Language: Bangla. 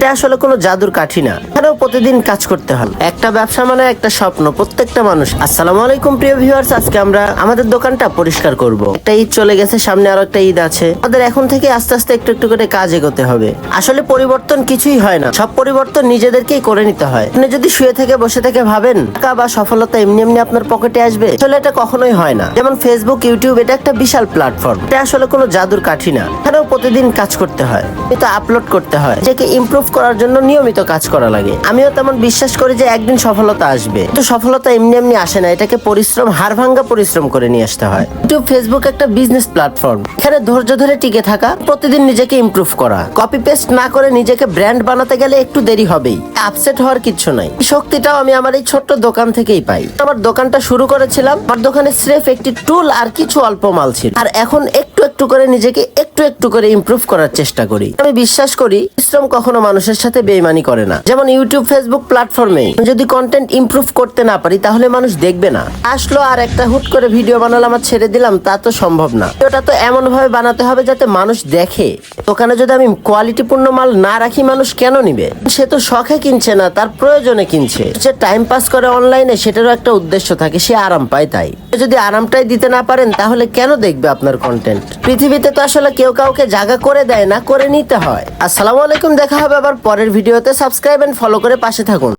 এটা আসলে কোনো জাদুর কাঠি না, এখানেও প্রতিদিন কাজ করতে হয়। একটা ব্যবসা মানে একটা স্বপ্ন প্রত্যেকটা মানুষ। আসসালামু আলাইকুম প্রিয় ভিউয়ার্স, আজকে আমরা আমাদের দোকানটা পরিষ্কার করব। একটা ঈদ চলে গেছে, সামনে আরো একটা ঈদ আছে। আমাদের এখন থেকে আস্তে আস্তে একটু একটু করে কাজ এগোতে হবে। আসলে পরিবর্তন কিছুই হয় না, সব পরিবর্তন নিজেদেরকেই করে নিতে হয়। আপনি যদি শুয়ে থেকে বসে থেকে ভাবেন টাকা বা সফলতা এমনি এমনি আপনার পকেটে আসবে, আসলে এটা কখনোই হয় না। যেমন ফেসবুক, ইউটিউব, এটা একটা বিশাল প্ল্যাটফর্ম। এটা আসলে কোনো জাদুর কাঠি না, এখানেও প্রতিদিন কাজ করতে হয়, এটা আপলোড করতে হয়, যেকে ইমপ্রুভ করার জন্য নিয়মিত কাজ করা লাগে। আমিও তেমন বিশ্বাস করি যে একদিন সফলতা আসবে, কিন্তু সফলতা এমনি এমনি আসে না, এটাকে পরিশ্রম, হাড় ভাঙ্গা পরিশ্রম করে নিয়ে আসতে হয়। ইউটিউব, ফেসবুক একটা বিজনেস প্ল্যাটফর্ম। এখানে ধৈর্য ধরে টিকে থাকা, প্রতিদিন নিজেকে ইমপ্রুভ করা, কপি পেস্ট না করে নিজেকে ব্র্যান্ড বানাতে গেলে একটু দেরি হবেই, আপসেট হওয়ার কিচ্ছু নাই। এই শক্তিটাও আমি আমার এই ছোট্ট দোকান থেকেই পাই। আমার দোকানটা শুরু করেছিলাম, আমার দোকানে স্রেফ একটি টুল আর কিছু অল্প মাল ছিল, আর এখন একটু একটু করে নিজেকে একটু একটু করে ইমপ্রুভ করার চেষ্টা করি। আমি বিশ্বাস করি পরিশ্রম কখনো মানুষের সাথে বেইমানি করে না। যেমন ইউটিউব, ফেসবুক প্ল্যাটফর্মে যদি কন্টেন্ট ইমপ্রুভ করতে না পারি তাহলে মানুষ দেখবে না। আসলো আর একটা হুট করে ভিডিও বানালাম আর ছেড়ে দিলাম, তা তো সম্ভব না। ওটা তো এমন ভাবে বানাতে হবে যাতে মানুষ দেখে। দোকানে যদি আমি কোয়ালিটিপূর্ণ মাল না রাখি, মানুষ কেন নিবে? সে তো শখে কিনছে না, তার প্রয়োজনে কিনছে। যে টাইম পাস করে অনলাইনে, সেটারও একটা উদ্দেশ্য থাকে, সে আরাম পায়। তাই যদি আরামটাই দিতে না পারেন তাহলে কেন দেখবে আপনার কন্টেন্ট? পৃথিবীতে তো আসলে কেউ কাউকে জায়গা করে দেয় না, করে নিতে হয়। আসসালামু আলাইকুম, দেখা হবে আবার পরের ভিডিওতে। সাবস্ক্রাইব এন্ড ফলো করে পাশে থাকুন।